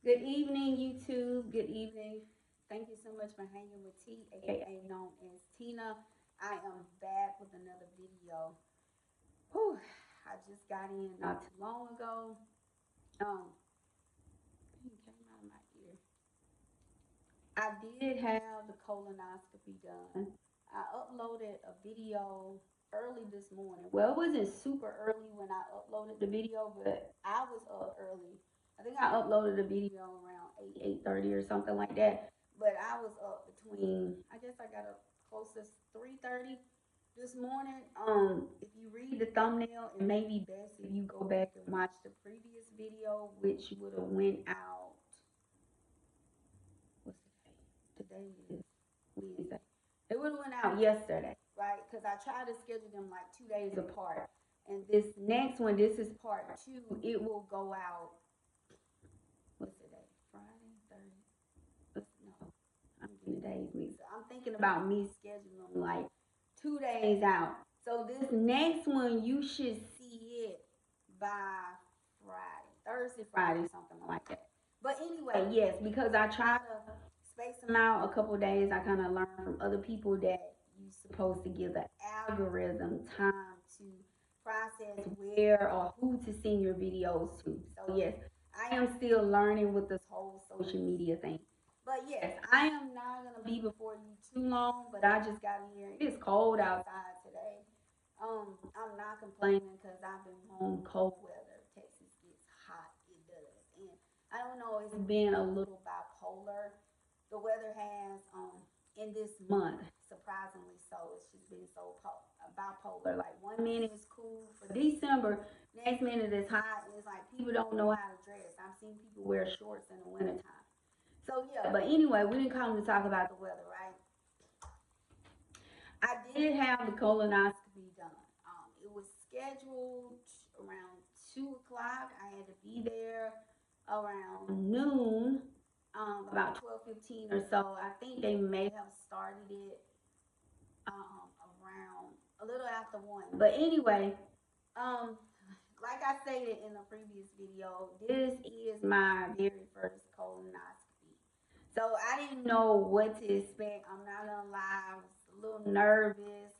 Good evening, YouTube. Good evening. Thank you so much for hanging with T, aka known as Tina. I am back with another video. Whew, I just got in not too long ago. It came out of my ear. I did have the colonoscopy done. I uploaded a video early this morning. Well, it wasn't super early when I uploaded the video, but I was up early. I think I uploaded the video around 8:30 or something like that. But I was up between, I guess I got up close to 3:30 this morning. If you read the thumbnail, it may be best if you go back and watch the previous video, which would have went out. What's the day? Today is Wednesday. It would have went out yesterday, right? Because I tried to schedule them like 2 days apart. And this next one, this is part two. It will go out. What's today? Friday, Thursday. No, I'm getting the days mixed up. I'm thinking about me scheduling them like 2 days out. So this next one, you should see it by Friday, Thursday, Friday, something like that. But anyway, yes, because I try to space them out a couple days, I kind of learned from other people that you're supposed to give the algorithm time to process where or who to send your videos to. So yes, I am still learning with this whole social media thing. But yes, I am not gonna be before you too long. But I just got in here. It is cold outside today. I'm not complaining because I've been home cold weather. Texas gets hot, it does, and I don't know. It's been a little bipolar. The weather has in this month, surprisingly so. It's just been so bipolar. Like 1 minute is cool for December, next minute it's hot, and it's like people don't know how to dress. I've seen people wear shorts in the wintertime. So yeah, but anyway, we didn't come to talk about the weather, right? I did have the colonoscopy done. It was scheduled around 2 o'clock. I had to be there around noon, about 12:15 or so. I think they may have started it around a little after 1. But anyway, um, like I stated in the previous video, this is my very first colonoscopy. So I didn't know what to expect. I'm not gonna lie, I was a little nervous,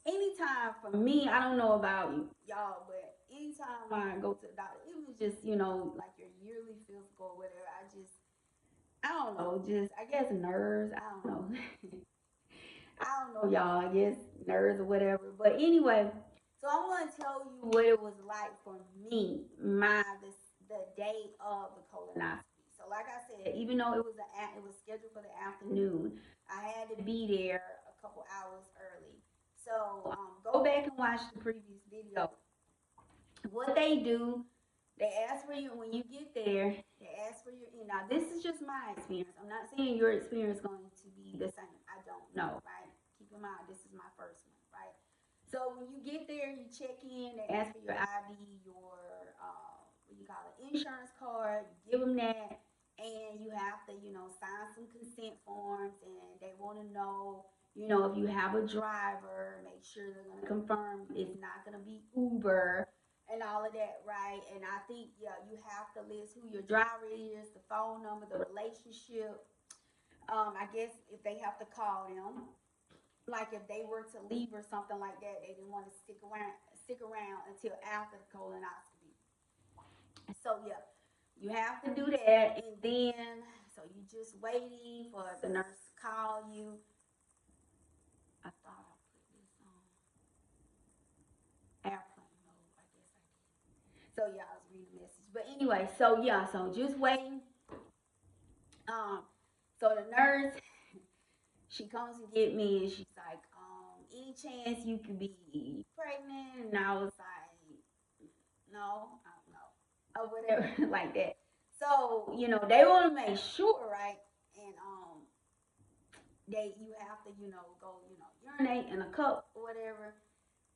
anytime for me, I don't know about y'all, but anytime I go to the doctor, it was just, like your yearly physical or whatever. I don't know, just I guess nerves. I don't know. I don't know, y'all. I guess nerves or whatever. But anyway, so I'm gonna tell you what it was like for me, the day of the colonoscopy. So like I said, even though it was scheduled for the afternoon, I had to be there a couple hours early. So go back and watch the previous video. What they do, they ask for you when you get there. They ask for your. Now this is just my experience. I'm not saying your experience is going to be the same. I don't know, right? Keep in mind this is my first one, right? So when you get there, you check in. They ask for your ID, your what you call it, insurance card. You give them that, and you have to, sign some consent forms, and they want to know. If you have a driver, make sure they're going to confirm it's not going to be Uber and all of that, right? And I think, yeah, you have to list who your driver is, the phone number, the relationship. I guess if they have to call them, like if they were to leave or something like that, they didn't want to stick around until after the colonoscopy. So yeah, you have to do that, and then so you just waiting for the nurse to call you. I thought I put this on airplane mode. I guess I did. So yeah, I was reading the message. But anyway, so yeah, so just waiting. Um, so the nurse, she comes and get me, and she's like, any chance you could be pregnant? And I was like, no, I don't know, or whatever, like that. So they want to make sure, right? And you have to, go, urinate in a cup or whatever.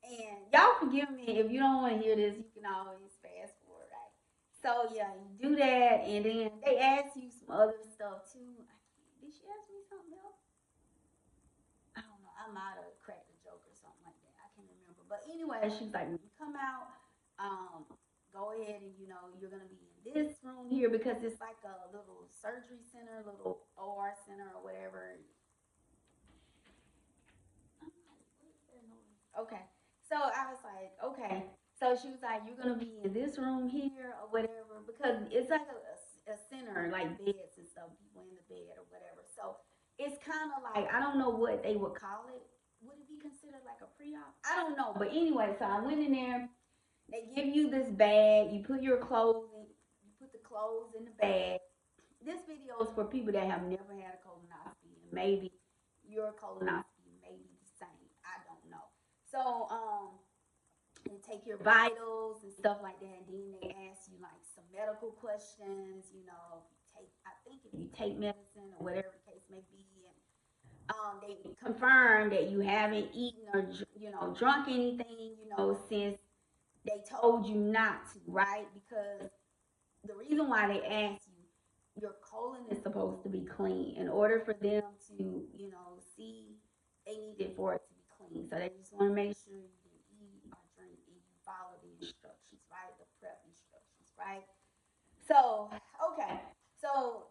And y'all forgive me if you don't want to hear this. You can always fast forward, right? So yeah, you do that, and then they ask you some other stuff too. Did she ask me something else? I don't know. I might have cracked a joke or something like that. I can't remember. But anyway, she's like, when you come out, go ahead and you're gonna be in this room here because it's like a little surgery center, little OR center or whatever. Okay. So I was like, okay. So she was like, you're gonna be in this room here or whatever because it's like a center, like beds and stuff, people in the bed or whatever. So it's kind of like I don't know what they would call it. Would it be considered like a pre-op? I don't know. But anyway, so I went in there. They give you this bag. You put your clothes in. You put the clothes in the bag. This video is for people that have never had a colonoscopy and maybe your colonoscopy may be the same. I don't know. So and take your vitals and stuff like that. And then they ask you like some medical questions. You know, I think if you take medicine or whatever the case may be, and they confirm that you haven't eaten or drunk anything. Since they told you not to, right? Because the reason why they ask you, your colon is supposed to be clean. In order for them to, see, they need it for it to be clean. So they just want to make sure you didn't eat or drink and you follow the instructions, right? The prep instructions, right? So, okay. So,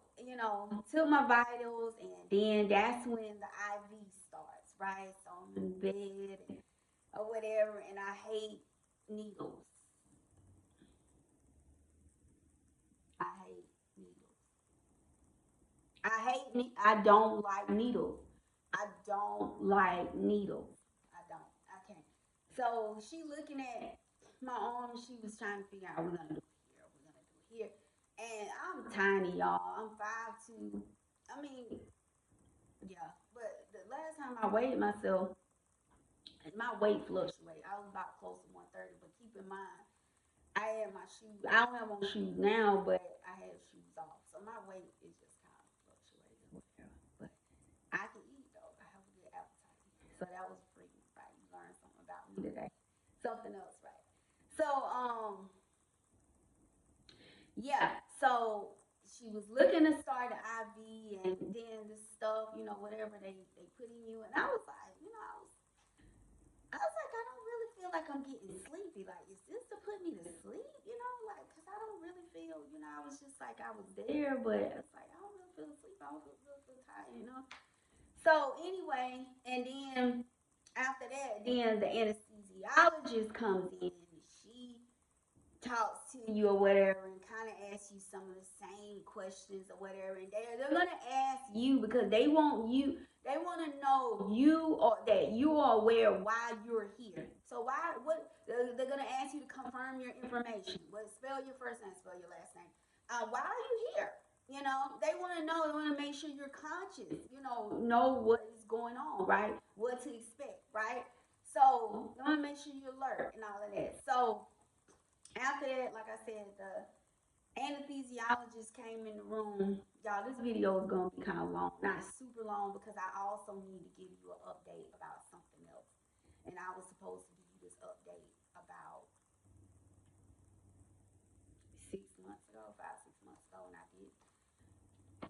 took my vitals and then that's when the IV starts, right? So I'm in bed or whatever and I hate needles. I hate needles. I don't like needles. I don't like needles. I don't. I can't. So she looking at my arm. She was trying to figure out we're gonna do it here. We're gonna do it here. And I'm tiny, y'all. I'm 5'2". I mean, yeah. But the last time I weighed myself, my weight fluctuated. I was about close to 130. But keep in mind, I had my shoes. I don't have on shoes now, but I had shoes off. So my weight is just kind of fluctuating, whatever. But I can eat though. I have a good appetite. So that was free, right? You learned something about me today. Something else, right? So yeah. So she was looking to start the IV and then this stuff, whatever they put in you, and I was like, I don't really feel like I'm getting sleepy. Like, is this to put me to sleep? Like, cause I don't really feel, I was just like, I was there, but it's like, I don't really feel asleep. I don't feel tired. So anyway, and then after that, then the anesthesiologist comes in. She talks to you or whatever and kind of asks you some of the same questions or whatever, and they're gonna ask you because they want to know you or that you are aware why you're here. So what they're gonna ask you to confirm your information. What spell your first name, spell your last name. Why are you here? They want to know. They want to make sure you're conscious. Know what is going on, right? What to expect, right? So they want to make sure you're alert and all of that. So after that, like I said, the anesthesiologist came in the room. Y'all, this video is gonna be kind of long, not super long, because I also need to give you an update about something else. And I was supposed to give you this update about 6 months ago, 5, 6 months ago, and I did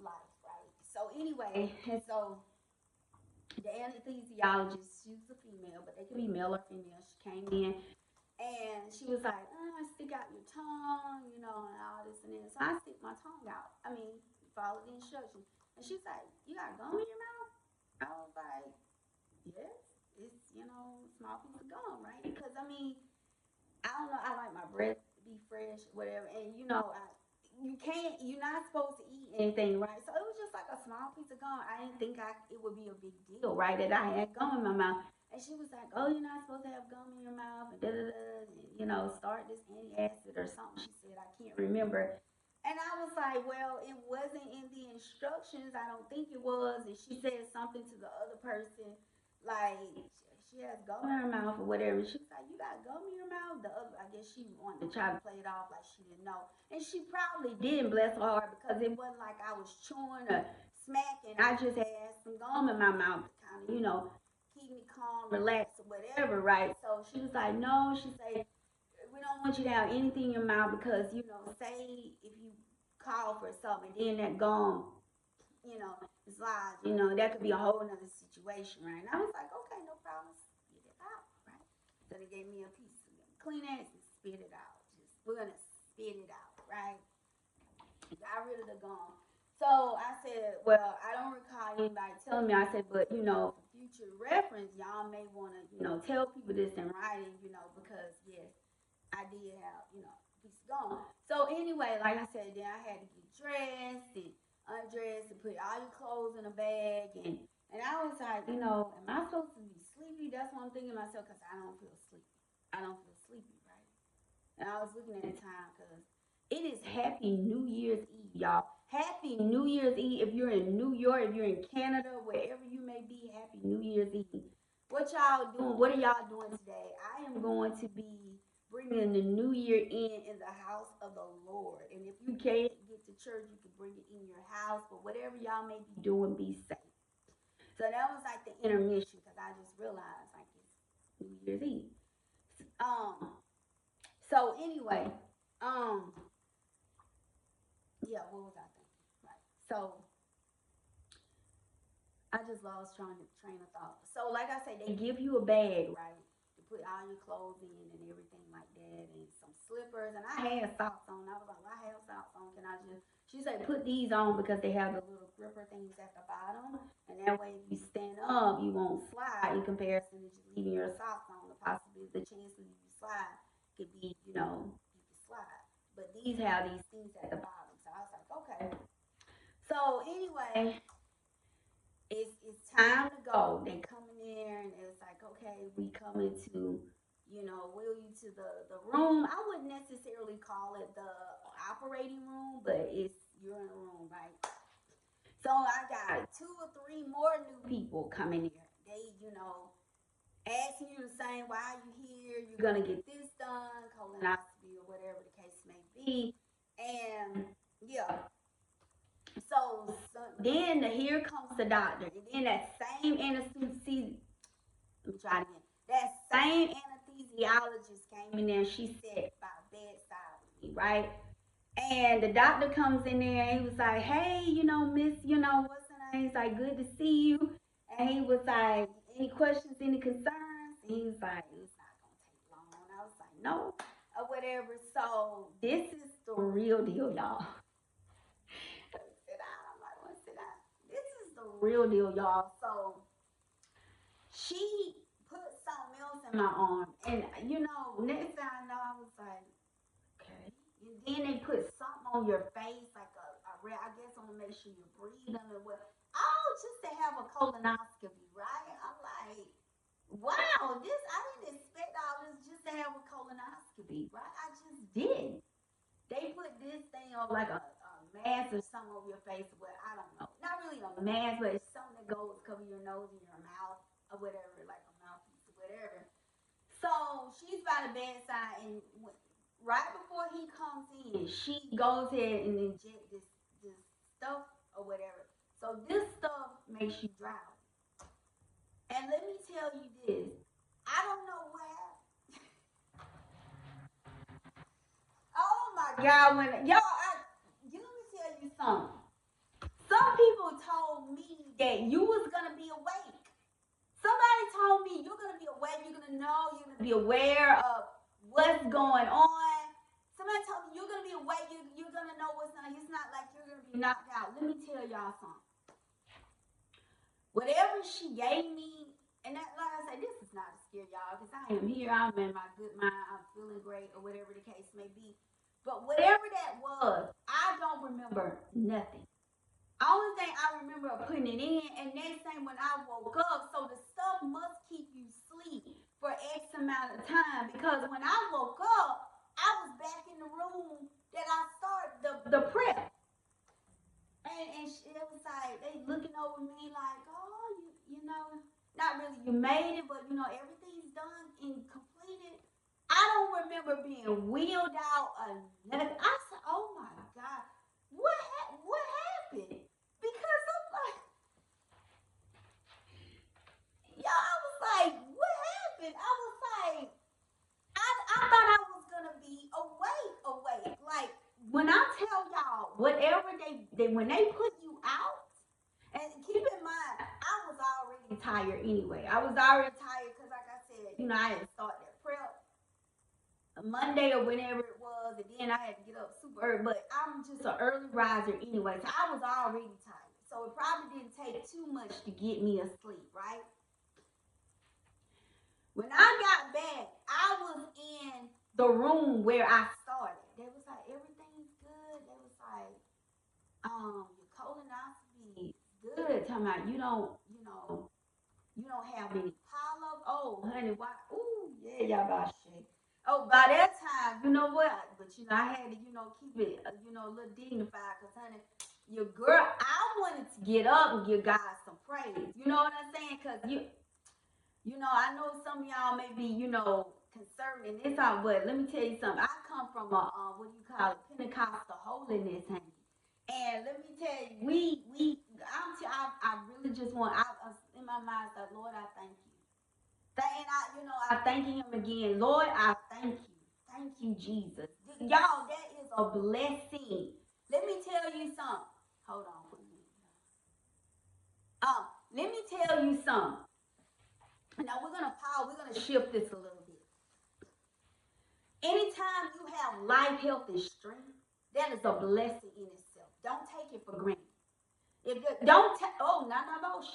life, right? So anyway, and so the anesthesiologist, she was a female, but they could be male or female. She came in and she was like, stick out your tongue, and all this and that. So I stick my tongue out. I mean, follow the instructions. And she's like, you got gum in your mouth? I was like, yes. It's, small piece of gum, right? Because, I mean, I don't know. I like my breath to be fresh, whatever. And, you're not supposed to eat anything, right? So it was just like a small piece of gum. I didn't think it would be a big deal, right? That I had gum in my mouth. And she was like, "Oh, you're not supposed to have gum in your mouth," and da da da, and start this antacid or something. She said, "I can't remember." And I was like, "Well, it wasn't in the instructions. I don't think it was." And she said something to the other person, like she has gum in her mouth or whatever. And she was like, "You got gum in your mouth?" The other, I guess she wanted to try to play it off like she didn't know, and she probably didn't. Bless her heart, because it wasn't like I was chewing or smacking. I just had some gum in my mouth to kind of, keep me calm, relaxed, or whatever, right? So she was like, no, she said, we don't want you to have anything in your mouth because, say if you call for something, then that gum, slides, that could be a whole nother situation, right? And I was like, okay, no problem, spit it out, right? So they gave me a piece of Kleenex and spit it out. We're gonna spit it out, right? got rid of the gum. So I said, well, I don't recall anybody telling me. I said, but for future reference, y'all may want to, tell people this in writing, because yes, I did have, a piece of gum. So anyway, like I said, then I had to get dressed and undressed and put all your clothes in a bag, and I was like, am I supposed to be sleepy? That's what I'm thinking to myself because I don't feel sleepy. I don't feel sleepy, right? And I was looking at the time because it is Happy New Year's Eve, y'all. Happy New Year's Eve. If you're in New York, if you're in Canada, wherever you may be, Happy New Year's Eve. What y'all doing? What are y'all doing today? I am going to be bringing the New Year in the house of the Lord. And if you can't get to church, you can bring it in your house. But whatever y'all may be doing, be safe. So that was like the intermission because I just realized like it's New Year's Eve. Um, so anyway, um, yeah, what was I thinking? Right. So I just lost train of thought. So like I said, they give you a bag, right? To put all your clothes in and everything like that and some slippers and I had socks on. I was like, well, I have socks on. Can I just she said put these on because they have the little gripper things at the bottom. And that way if you stand up you won't slide in comparison to just leaving your socks on. The possibility the chance of you slide could be, you could slide. But these have these things at the bottom. So I was like, okay. So anyway, it's time to go. They come in there and it's like, okay, we coming to, wheel you to the room. I wouldn't necessarily call it the operating room, but you're in a room, right? So I got 2 or 3 more new people coming here. They, asking you the same, why are you here? You're gonna get this done, colonoscopy or whatever the case may be. And yeah, so then here comes the doctor, and then that same anesthesia. Let me try it again. That same anesthesiologist came in there. And she sat by bedside with me, right? And the doctor comes in there. And he was like, "Hey, Miss, what's her name?" He's like, "Good to see you." And he was like, "Any questions? Any concerns?" And he was like, "It's not gonna take long." And I was like, "No." Or whatever. So this is the real deal, y'all. Sit down. I'm like, "Want to sit down?" This is the real deal, y'all. So she put something else in my arm, and next thing I know, I was like, okay. And then they put something on your face, like a red. I guess want to make sure you're breathing or what. Oh, just to have a colonoscopy, right? I'm like, wow, this I didn't expect all this just to have a colonoscopy, right? I just did. They put this thing on like a mask or something over your face, but I don't know. Not really a mask, but it's something that goes cover your nose and your mouth or whatever, like a mouthpiece or whatever. So she's by the bedside, and right before he comes in, she goes ahead and inject this stuff or whatever. So this stuff makes you drown. And let me tell you this, I don't know what happened. Oh my God, when y'all, let me tell you something. Some people told me that you was gonna be awake. Somebody told me you're gonna be awake. You're gonna know. You're gonna be aware of what's going on. Somebody told me you're gonna be awake. You're gonna know what's not. It's not like you're gonna be knocked out. Let me tell y'all something. Whatever she gave me, and that, like I said, this is not to scare y'all because I am here. I'm in my good mind. I'm feeling great, or whatever the case may be. But whatever that was, I don't remember nothing. Only thing I remember putting it in, and next thing when I woke up, so the stuff must keep you asleep for X amount of time because when I woke up, I was back in the room that I started the prep, and it was like they looking over me like, oh, not really you made it, but everything's done and completed. I don't remember being wheeled out or nothing. I said, oh my God, what happened? Because I'm like, y'all, I was like, what happened? I was like, I thought I was gonna be awake. Like when I tell y'all, whatever when they put you out, and keep in mind, I was already tired anyway. I was already tired because, like I said, I had to start that prep. Monday or whenever it was, and then I had to get up super early. But I'm just an early riser anyway, so I was already tired. So it probably didn't take too much to get me asleep, right? When I got back, I was in the room where I started. They was like, everything's good. They was like, your colonoscopy is good. Talking about you don't have any polyps. Oh, honey, why? Ooh, yeah, y'all about shit. Oh, by that time, you know what? But I had to, keep it, a little dignified, cause honey, your girl, I wanted to get up and give God some praise. You know what I'm saying? Cause I know some of y'all may be, concerned in this out, but let me tell you something. I come from a, what do you call it, Pentecostal holiness, honey. And let me tell you, I really just want, I was in my mind, I said, Lord, I thank you. I thanking him again. Lord, I thank you. Thank you, Jesus. Y'all, that is a blessing. Let me tell you something. Hold on for a minute. Let me tell you something. Now we're gonna pause. We're gonna shift this a little bit. Anytime you have life, health, and strength, that is a blessing in itself. Don't take it for granted. If you, don't take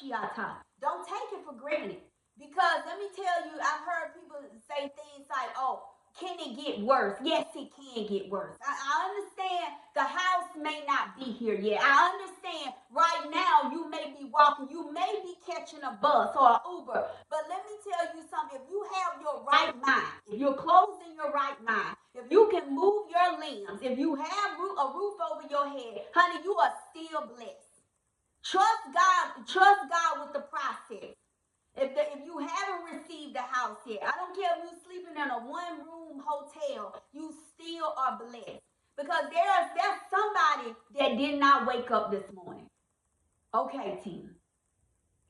shiata. Don't take it for granted. Because let me tell you, I've heard people say things like, oh, can it get worse? Yes, it can get worse. I understand the house may not be here yet. I understand right now you may be walking, you may be catching a bus or an Uber. But let me tell you something. If you have your right mind, if you're clothed in your right mind, if you can move your limbs, if you have a roof over your head, honey, you are still blessed. Trust God with the process. If you haven't received the house yet, I don't care if you're sleeping in a one-room hotel, you still are blessed. Because there's somebody that did not wake up this morning. Okay, team.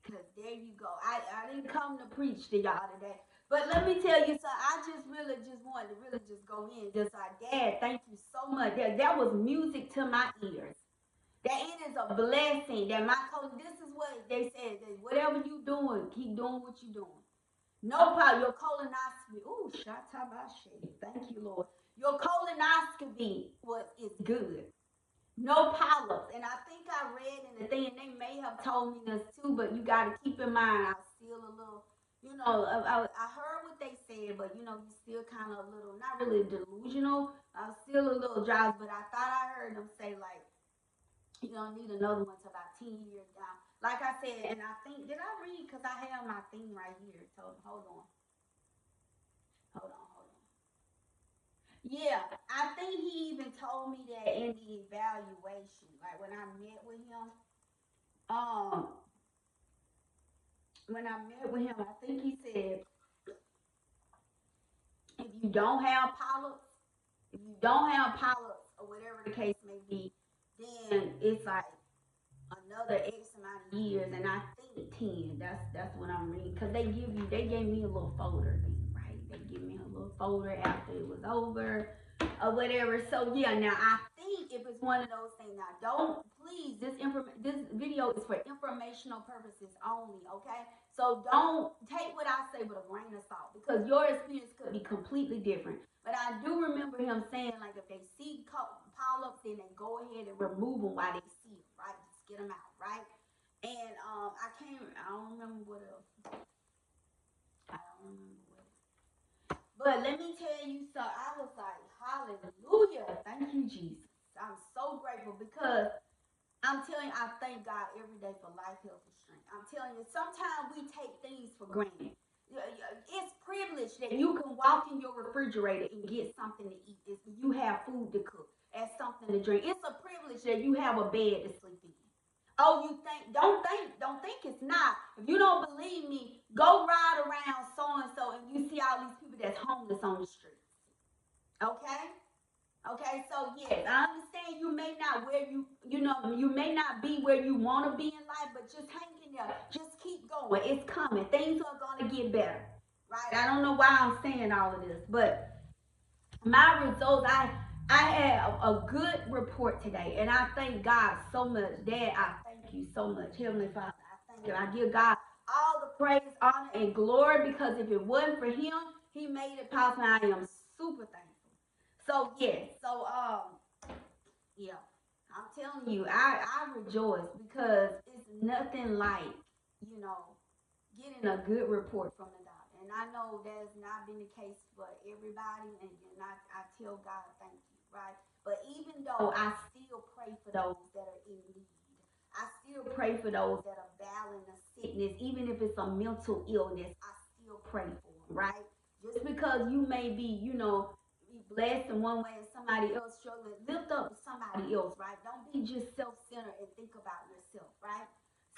Because there you go. I didn't come to preach to y'all today. But let me tell you something. I just really just wanted to really just go in. Just like, Dad, thank you so much. That was music to my ears. That it is a blessing that my coach, this is what they said, that whatever you doing, keep doing what you doing. No problem. Your colonoscopy, ooh, shatabashi. Thank you, Lord. Your colonoscopy is good. No polyps. And I think I read in the thing, and they may have told me this too, but you got to keep in mind, I was still a little, I heard what they said, but you still kind of a little, not really delusional. I was still a little drowsy, but I thought I heard them say, like, you don't need another one to about 10 years down. Like I said, and I think, did I read? Because I have my thing right here. So hold on. Hold on, hold on. Yeah, I think he even told me that in the evaluation, like when I met with him. Um, when I met with him, I think he said if you don't have polyps, if you don't have polyps or whatever the case may be, then it's like another X amount of years, and I think 10. That's what I'm reading. Cause they gave me a little folder thing, right? They give me a little folder after it was over, or whatever. So yeah, now I think if it's one of those things, now don't please this video is for informational purposes only, okay? So don't take what I say with a grain of salt because your experience could be completely different. But I do remember him saying like if they see polyps, then they go ahead and remove them while they see it, right? Just get them out, right? And I don't remember what else. I don't remember what else. But let me tell you, so I was like, hallelujah, thank you, Jesus. I'm so grateful because I'm telling you, I thank God every day for life, health, and strength. I'm telling you, sometimes we take things for granted. It's privilege that you can walk in your refrigerator and get something to eat. You have food to cook and something to drink. It's a privilege that you have a bed to sleep in. Oh, you think? Don't think it's not. If you don't believe me, go ride around so and so, and you see all these people that's homeless on the streets. Okay. Okay, so yes, I understand you may not you may not be where you want to be in life, but just hang in there. Just keep going. It's coming. Things are gonna get better. Right? I don't know why I'm saying all of this, but my results, I had a good report today, and I thank God so much. Dad, I thank you so much. Heavenly Father, I thank you. I give God all the praise, honor, and glory because if it wasn't for him, he made it possible. I am super thankful. So yes, so yeah, I'm telling you, I rejoice because it's nothing like, you know, getting a good report from the doctor. And I know that has not been the case for everybody, and I tell God thank you, right? But even though I still pray for those that are in need, I still pray for those that are battling a sickness, even if it's a mental illness, I still pray for them, right? Just because you may be, you know, be blessed in one way and somebody else struggling, lift up somebody else, right? Don't be just self-centered and think about yourself, right?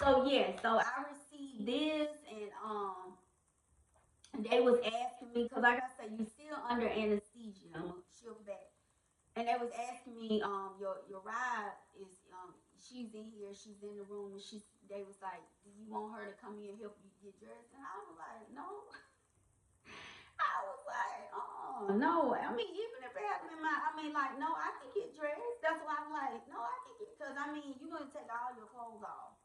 So yeah, so I received this, and they was asking me because, like I said, you still under anesthesia. I'm gonna shift back, and they was asking me, your ride is, she's in here, she's in the room, and they was like, do you want her to come here and help you get dressed? And I was like, no. I was like, oh no. I mean, even if it happened in my, I mean, like, no, I can get dressed. That's why I'm like, no, I can get, because I mean, you're gonna take all your clothes off.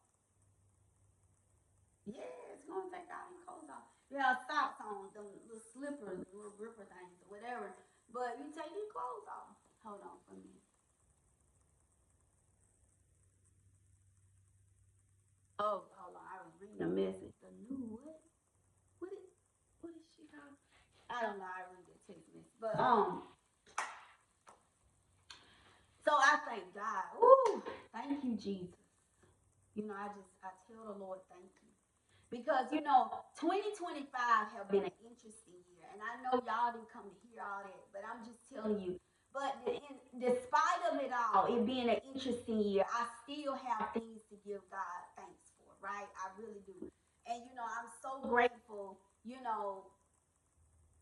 Yeah, it's gonna take all your clothes off. You have socks on, the little slippers, the little gripper things, or whatever. But you take your clothes off. Hold on for me. Oh, hold on. I was reading a message. The new what? What is? What is she called? I don't know. I read the text message, but So I thank God. Ooh, thank you, Jesus. You know, I tell the Lord thank you. Because, you know, 2025 have been an interesting year. And I know y'all didn't come to hear all that, but I'm just telling you. But despite of it all, it being an interesting year, I still have things to give God thanks for, right? I really do. And, you know, I'm so grateful, you know,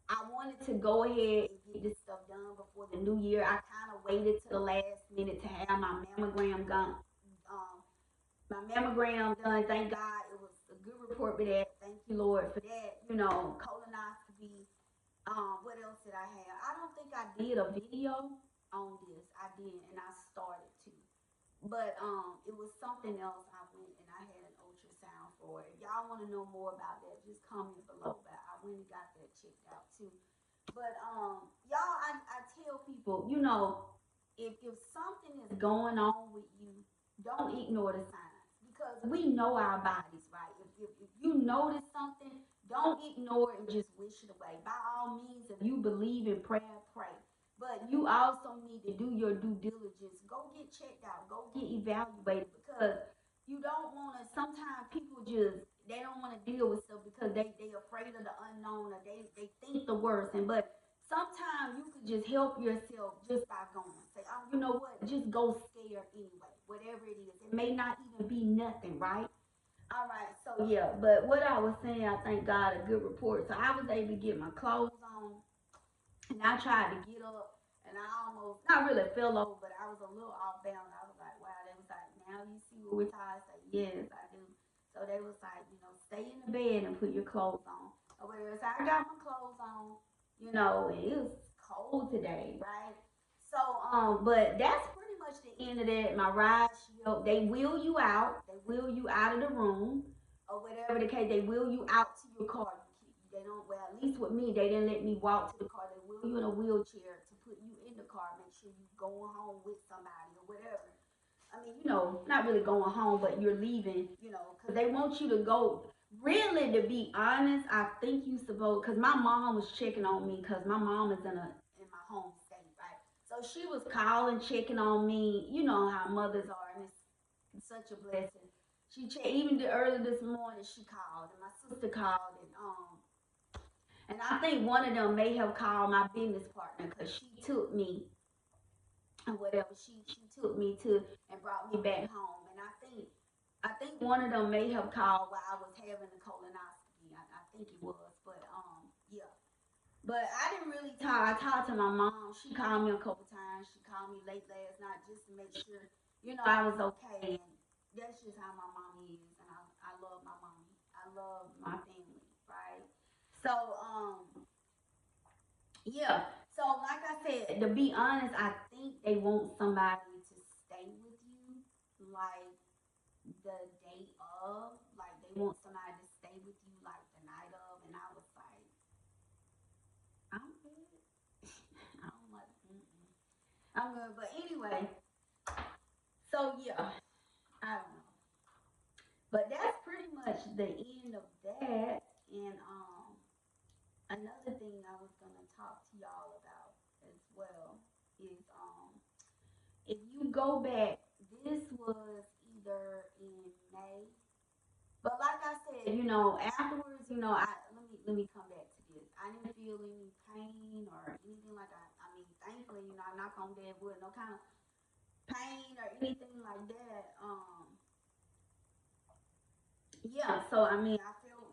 I wanted to go ahead and get this stuff done before the new year. I kind of waited to the last minute to have my mammogram done. Um, my mammogram done. Thank God it was a good report for that. Thank you, Lord, for that. You know, colonoscopy. What else did I have? I don't think I did a video on this. I did, and I started to. But it was something else. I went and I had an ultrasound for it. If y'all want to know more about that, just comment below. But I went and got that checked out too. But y'all, I tell people, you know, if something is going on with you, don't ignore the signs because we know our bodies, right? If you notice something, don't ignore it and just wish it away. By all means, if you believe in prayer, pray. But you also need to do your due diligence. Go get checked out. Go get evaluated because you don't want to. Sometimes people just they don't want to deal with stuff because they afraid of the unknown or they think the worst. And but sometimes you could just help yourself just by going. Say, oh, you know what? Just go scared anyway. Whatever it is, it may not even be nothing, right? All right. So yeah, but what I was saying, I thank God a good report. So I was able to get my clothes on. And I tried to get up, and I almost, not really fell over, but I was a little off balance. I was like, wow. They was like, now you see what we're tired. I said, yes, I do. So they was like, you know, stay in the bed and put your clothes on. Or whatever. So I got my clothes on, you know, and it was cold today, right? So, but that's pretty much the end of that. My ride, they wheel you out. They wheel you out of the room or whatever the case. They wheel you out to your car. They don't. Well, at least with me, they didn't let me walk to the car. They wheel you in a wheelchair to put you in the car. Make sure you going home with somebody or whatever. I mean, you know, not really going home, but you're leaving. You know, because they want you to go. Really, to be honest, I think you supposed. Because my mom was checking on me. Because my mom is in my home state, right? So she was calling, checking on me. You know how mothers are, and it's such a blessing. She checked even early this morning. She called, and my sister called, and I think one of them may have called my business partner because she took me and whatever she took me to and brought me back home. And I think one of them may have called while I was having the colonoscopy. I think it was, but yeah. But I didn't really talk. I talked to my mom. She called me a couple times. She called me late last night just to make sure I was okay. And that's just how my mom is. And I love my mom. I love my family, right? So yeah. So like I said, to be honest, I think they want somebody to stay with you like the day of. Like they want somebody to stay with you like the night of. And I was like, I'm good. I'm good. But anyway, so yeah, I don't know. But that's pretty much the end of that. And another thing I was gonna talk to y'all about as well is if you go back, this was either in May, but like I said, afterwards, let me come back to this. I didn't feel any pain or anything like that. I mean, thankfully, I knock on dead wood, no kind of pain or anything like that. Yeah, so I mean, I feel,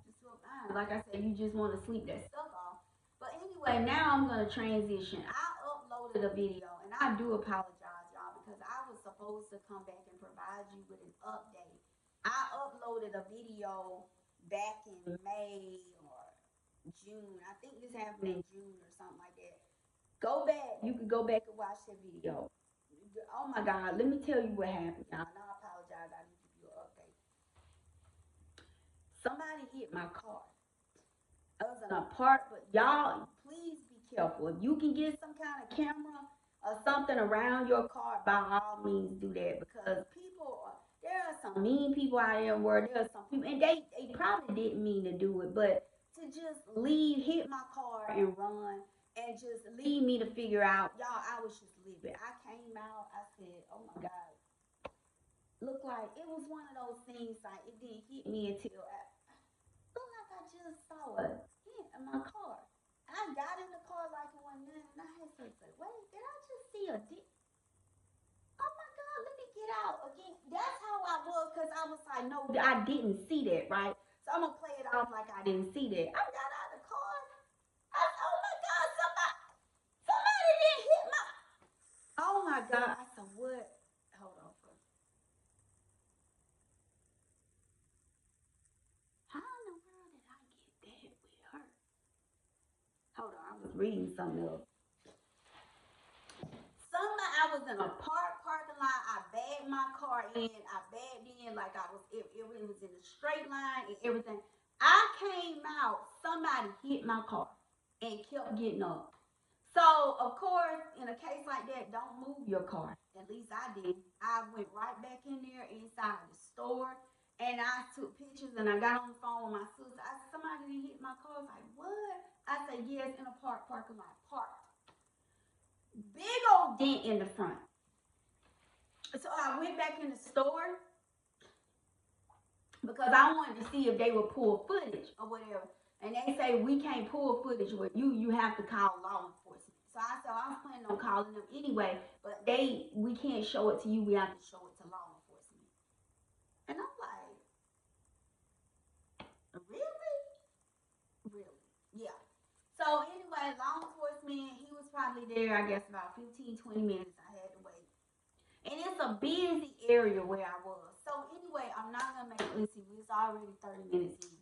just feel fine. Like I said, you just want to sleep that stuff off. But anyway, now I'm gonna transition. I uploaded a video, and I do apologize, y'all, because I was supposed to come back and provide you with an update. I uploaded a video back in May or June. I think this happened in June or something like that. Go back. You can go back and watch that video. Oh my God, let me tell you what happened, y'all. And I apologize. I need to give you an update. Somebody hit my car. I was in a park, but y'all, please be careful. If you can get some kind of camera or something around your car, by all means do that, because there are some mean people out there where there are some people, and they probably didn't mean to do it, but to just hit my car and run and just leave me to figure out, y'all, I was just livid. I came out, I said, oh my God, looked like it was one of those things like it didn't hit me until looked like I just saw a hit in my car. I got in the car like it wasn't nothing, and I had to say, wait, did I just see a dip? Oh my God, let me get out again. That's how I was, because I was like, no, I didn't see that, right? So I'm going to play it off like I didn't see that. I got out of the car. I said, oh my God, somebody didn't hit my. Oh my God. I said, what? Hold on for. How in the world did I get that with her? Hold on, I was reading something else. I was in a parking lot. I bagged my car in. I bagged in like it was in a straight line and everything. I came out. Somebody hit my car and kept getting up. So of course, in a case like that, don't move your car. At least I did. I went right back in there inside the store. And I took pictures and I got on the phone with my sister. I said, somebody didn't hit my car. I was like, what? I said, yes, in a parking lot. Parked. Big old dent in the front. So I went back in the store because I wanted to see if they would pull footage or whatever. And they say we can't pull footage with you. You have to call law enforcement. So I said I was planning on calling them anyway, but we can't show it to you. We have to show it to law enforcement. And I'm like, really? Really? Yeah. So anyway, law enforcement, he was probably there, I guess, about 15, 20 minutes. I had to wait. And it's a busy area where I was. So anyway, I'm not gonna make let's see, it's already 30 minutes in.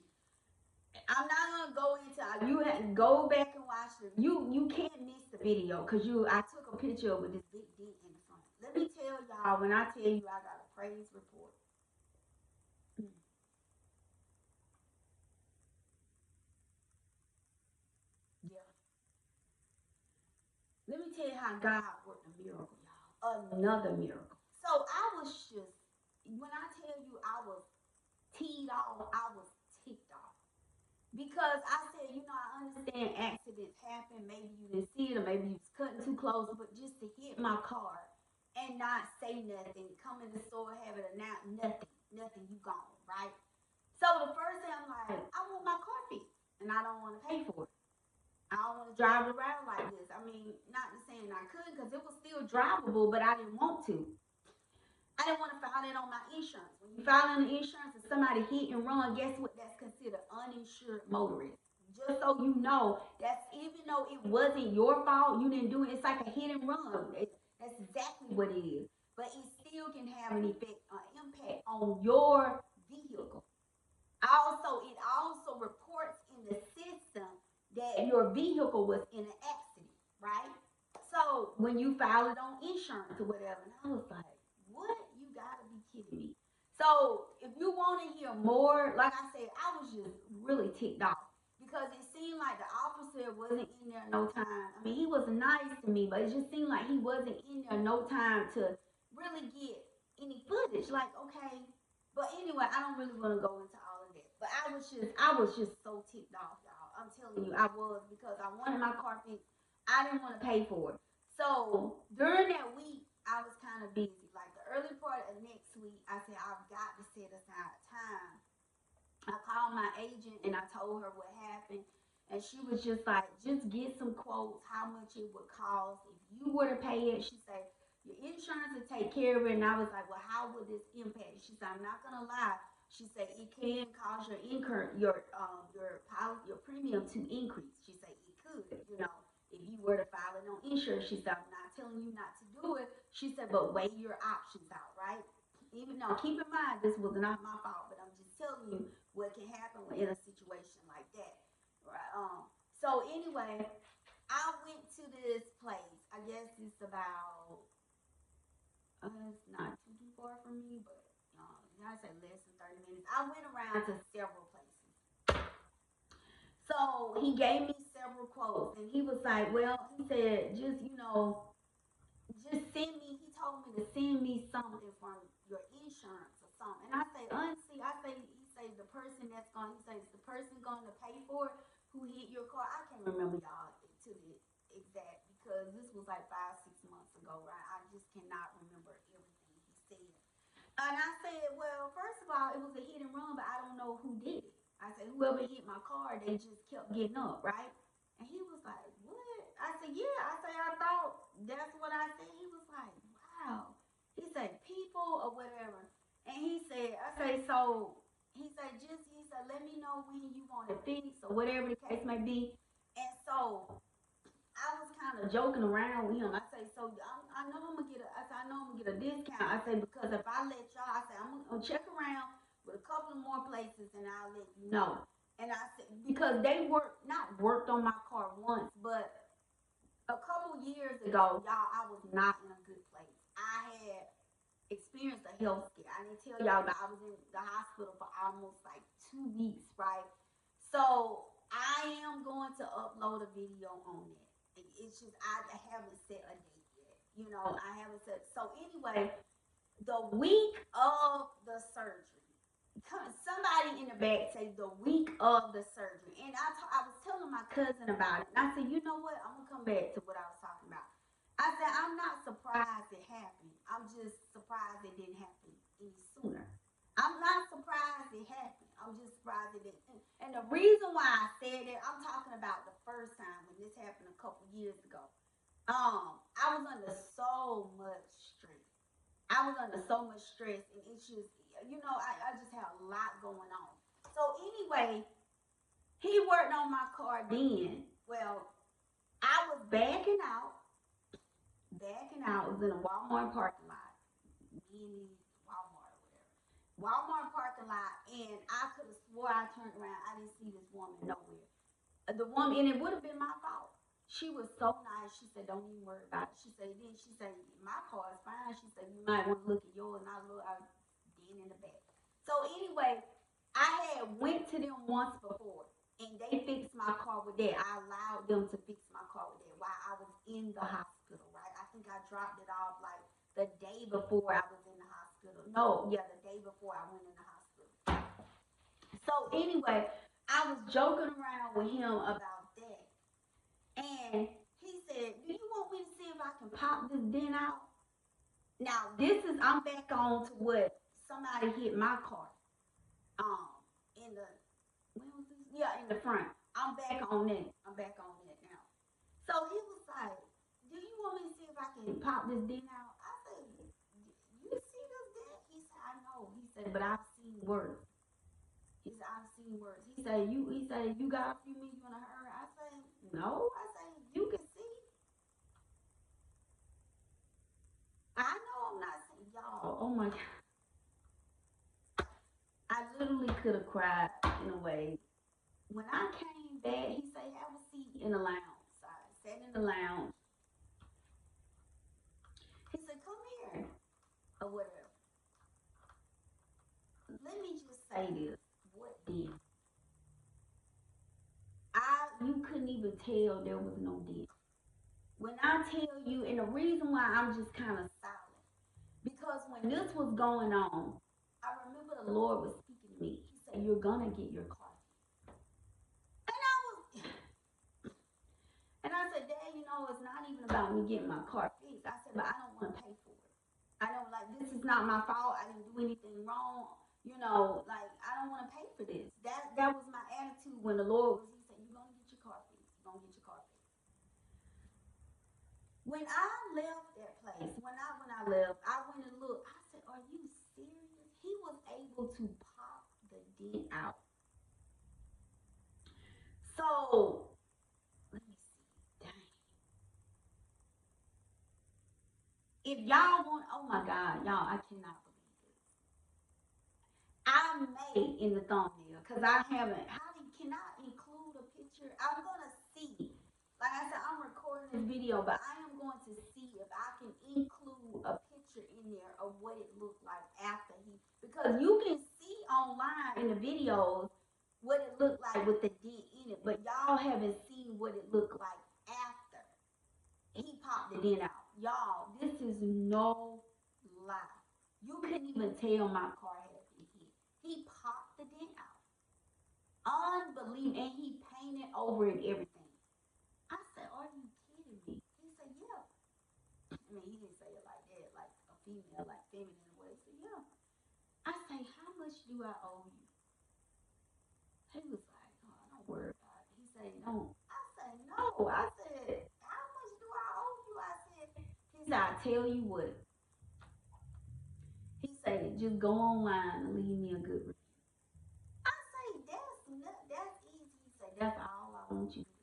I'm not gonna go into you have to go back and watch it. You can't miss the video because I took a picture with this big dent in the front. Let me tell y'all when I tell you I got a praise report. Yeah. Let me tell you how God worked a miracle, y'all. Another miracle. So I was just when I tell you I was teed off, I was ticked off. Because I said, I understand accidents happen. Maybe you didn't see it, or maybe you was cutting too close. But just to hit my car and not say nothing, come in the store, have it announced, nothing, you gone, right? So the first thing I'm like, I want my car fixed, and I don't want to pay for it. I don't want to drive around like this. I mean, not saying I could, because it was still drivable, but I didn't want to. I didn't want to file that on my insurance. When you file on the insurance and somebody hit and run, guess what? That's considered uninsured motorist. Just so you know, that's even though it wasn't your fault, you didn't do it. It's like a hit and run. That's exactly what it is. But it still can have an effect, impact on your vehicle. It also reports in the system that your vehicle was in an accident, right? So when you file it on insurance or whatever, and I was like, what? You gotta be kidding me. So if you want to hear more, like I said, I was just really ticked off because it seemed like the officer counselor wasn't in there no time. I mean, he was nice to me, but it just seemed like he wasn't in there no time to really get any footage. Like, okay, but anyway, I don't really want to go into all of that. But I was just so ticked off, y'all. I'm telling you, I was because I wanted my car fixed. I didn't want to pay for it. So during that week, I was kind of busy. Like the early part of next week, I said I've got to set aside time. I called my agent and I told her what happened. And she was just like, just get some quotes, how much it would cost. If you were to pay it, she said, your insurance will take care of it. And I was like, well, how would this impact? She said, I'm not gonna lie. She said it can cause your income, your premium to increase. She said it could, if you were to file it on insurance. She said, I'm not telling you not to do it. She said, but weigh your options out, right? Even though, keep in mind, this was not my fault, but I'm just telling you what can happen in a situation like that. Right. So anyway, I went to this place. I guess it's about it's not too far from me, but I say less than 30 minutes. I went around to several places. So he gave me several quotes, and he was like, "Well," he said, "just just send me." He told me to send me something from your insurance or something. And I say, honestly, he say the person that's going, he says the person going to pay for it who hit your car. I can't remember y'all to the exact because this was like 5, 6 months ago, right? I just cannot remember everything he said. And I said, well, first of all, it was a hit and run, but I don't know who did it. I said, whoever hit my car, they just kept getting up, right? And he was like, what? I said, yeah. I said, I thought that's what I said. He was like, wow. He said, people or whatever. And he said, I say, so he said, let me know when you want to fix or whatever the case may be. And so I was kind of joking around with him. I say, so I know I'm gonna get a. I said, I know I'm gonna get a discount. I say because if I let y'all, I say I'm gonna check around with a couple of more places and I'll let you know. And I said because they not worked on my car once, but a couple years ago, y'all, I was not in a good place. I had experienced a health scare. I didn't tell y'all, but I was in the hospital for almost like 2 weeks, right? So I am going to upload a video on that. It's just I haven't set a date yet. I haven't set. So anyway, the week of the surgery, somebody in the back say the week of the surgery, and I was telling my cousin about it, and I said, you know what? I'm gonna come back to what I was talking about. I said I'm not surprised it happened. I'm just surprised it didn't happen any sooner. I'm not surprised it happened. I'm just surprised it didn't. And the reason why I said that, I'm talking about the first time when this happened a couple years ago. I was under so much stress. I was under so much stress, and it's just, I just had a lot going on. So anyway, he worked on my car then. Well, I was backing out. It was in a Walmart parking lot. Mini Walmart or whatever. Walmart parking lot, and I could have swore I turned around. I didn't see this woman nowhere. The woman, and it would have been my fault. She was so nice. She said, "Don't even worry about it." She said, "My car is fine." She said, "You might want to look at yours." And I was dead in the back. So anyway, I had went to them once before, and they fixed my car with that. I allowed them to fix my car with that while I was in the hospital. Right? I think I dropped it off like the day before I was in the hospital. No, yeah, the day before I went in the hospital. So anyway, I was joking around with him about that. And he said, "Do you want me to see if I can pop this dent out?" Now, I'm back on to what somebody hit my car. In the, when was this? Yeah, in the front. I'm back on that. Now. So he was like, "Do you want me to see if I can pop this dent out?" I said, "You see this dent?" He said, "I know." He said, "But I've seen worse." He said, "I've seen worse." He said, "You got a few minutes, you in a hurry?" I said, "No." I said, "You can see." I know I'm not saying y'all. Oh my God. I literally could have cried in a way. When I came back, he said, "Have a seat in the lounge." So I sat in the lounge. He said, "Come here," or whatever. Let me just say this. What did? you couldn't even tell there was no dent. When I tell you, and the reason why I'm just kind of silent, because when this was going on, I remember the Lord was speaking to me. He said, "You're gonna get your car fixed." And I was, and I said, "Dad, you know, it's not even about me getting my car fixed." I said, "But I don't want to pay for it. I know, like, this is not my fault. I didn't do anything wrong. You know, like, I don't want to pay for this." That was my attitude when the Lord was. He said, "You're gonna get your car fixed. You're gonna get your car fixed." When I left that place, when I left, I went and looked. I said, "Are you serious?" He was able to pop the dent out. So let me see. Dang. If y'all want, oh my God, y'all, I cannot believe this. I made in the thumbnail because I haven't. Can I include a picture? I'm gonna see. Like I said, I'm recording this video, but I am going to see if I can include a picture in there of what it looked like after he. Because you can see online in the videos what it looked like with the dent in it, but y'all haven't seen what it looked like after he popped the dent out. Y'all, this is no lie. You couldn't even tell my car had been hit. He popped the dent out. Unbelievable. And he painted over it everything. I said, "Are you kidding me?" He said, "Yeah." I mean, he didn't say it like that, like a female, like feminine way. He said, "Yeah." I say, "How much do I owe you?" He was like, "Oh, don't worry about it." He said, "No." I said, "No." I said, "How much do I owe you?" I said, he said, "I tell you what." He said, "Just go online and leave me a good review." I say, that's easy." He said, "That's all I want you to do.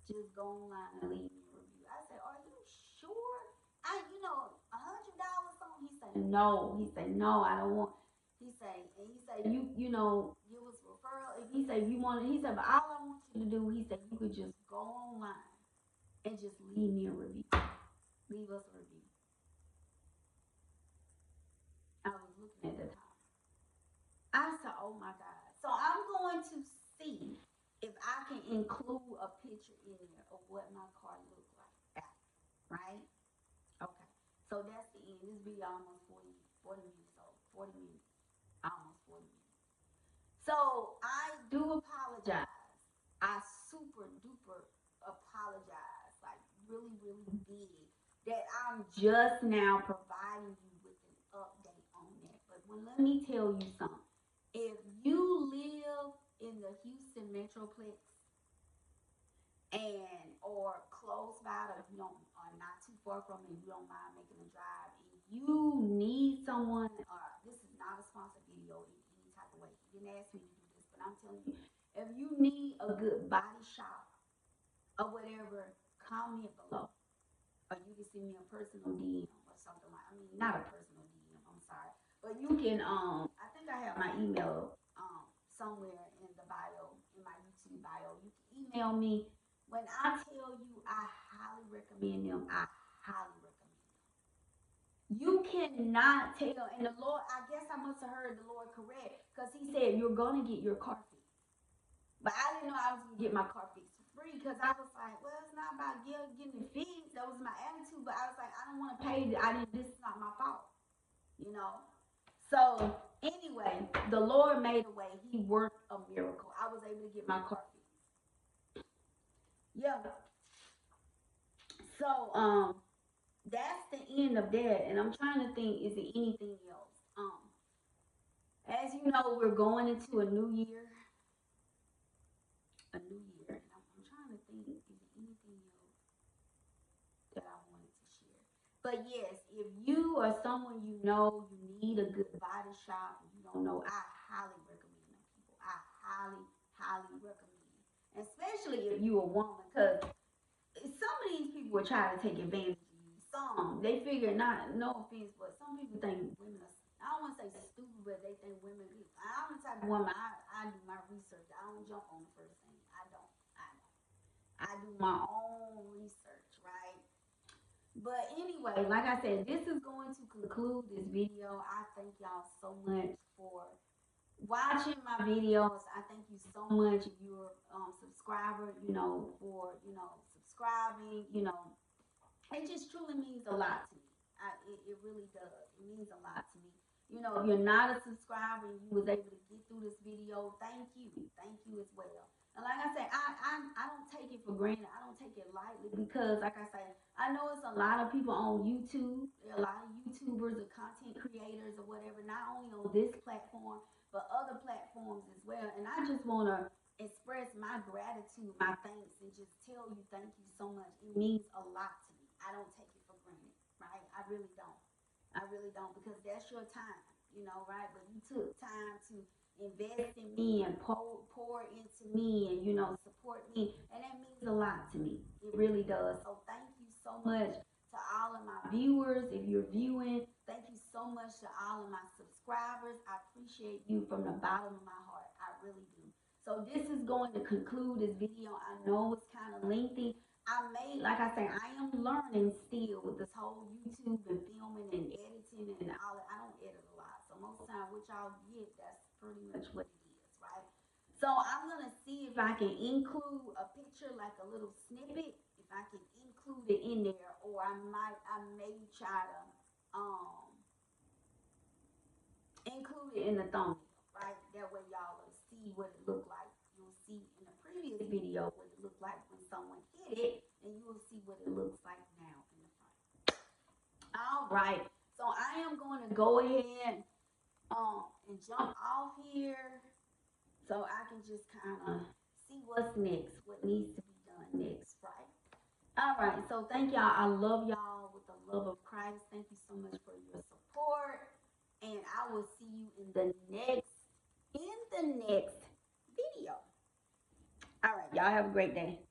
Just go online and leave me a review." I said, "Are you sure?" $100 on. He said, "No." He said, "No, I don't want." He said, you know, give us referral. If he said, "If you want it," he said, "But all I want you to do," he said, "you could just go online and just leave me a review. Leave us a review." I was looking at the time. I said, "Oh my God." So I'm going to see if I can include a picture in there of what my car looked like after, right? Okay. So that's the end. This video almost 40 minutes old. 40 minutes. Almost 40 minutes. So I do apologize. I super duper apologize. Like really, really big. That I'm just now providing you with an update on that. But let me tell you something. If you live in the Houston Metroplex and or close by, or you don't are not too far from it, you don't mind making a drive, and you need someone, this is not a sponsored video in any type of way. He didn't ask me to do this, but I'm telling you, if you need a good body shop or whatever, comment below. Or you can send me a personal DM or something like. I mean, not a personal DM. I'm sorry, but you can. I think I have my email somewhere in the bio, in my YouTube bio. You can email me. When I tell you, I highly recommend them. I highly recommend them. You cannot tell, and the Lord. I guess I must have heard the Lord correct, because He said you're gonna get your car fixed. But I didn't know I was gonna get my car fixed for free, because I was like, well, it's not about getting it fixed. That was my attitude. But I was like, I don't want to pay. I didn't. This is not my fault, you know. So anyway, the Lord made a way. He worked a miracle. I was able to get my car fixed. Yeah. So that's the end of that. And I'm trying to think, is there anything else? As you know, we're going into a new year. A new year, and I'm trying to think, is there anything else that I wanted to share? But yes, if you or someone you know, you need a good body shop and you don't know, I highly recommend them people. I highly, highly recommend. Especially if you a woman, because some of these people will try to take advantage of you. Some, they figure, not, no offense, but some people think women are, I don't want to say stupid, but they think women, I'm the type of woman, I do my research. I don't jump on the first thing. I don't. I do my own research, right? But anyway, like I said, this is going to conclude this video. I thank y'all so much for watching my videos. I thank you so much if you're subscribed subscriber, for, subscribing, it just truly means a lot to me. It really does. It means a lot to me. If you're not a subscriber and you was able to get through this video, thank you. Thank you as well. And like I said, I don't take it for granted. I don't take it lightly because, like I say, I know it's a lot of people on YouTube. There are a lot of YouTubers or content creators or whatever, not only on this platform, but other platforms as well. And I just want to express my gratitude, my thanks, and just tell you thank you so much. It means a lot to me. I don't take it for granted, right? I really don't. I really don't because that's your time, right? But you took time to invest in me and pour into me and, support me. And that means a lot to me. It really does. So thank you so much to all of my viewers. If you're viewing, thank you so much to all of my subscribers. I appreciate you from the bottom of my heart. I really do. So this is going to conclude this video. I know it's kind of lengthy. Like I say, I am learning still with this whole YouTube and filming and editing and all that. I don't edit a lot. So most of the time, what y'all get, that's pretty much what it is, right? So I'm going to see if I can include a picture, like a little snippet, if I can include it in there, or I may try to include it in the thumbnail, right? That way y'all will see what it looked like. You'll see in the previous video what it looked like when someone hit it, and you will see what it looks like now in the front. All right, so I am going to go ahead and jump off here so I can just kind of see what's next, what needs to be done next, right? All right, so thank y'all. I love y'all with the love of Christ. Thank you so much for your support, and I will see you in the next video. All right, y'all have a great day.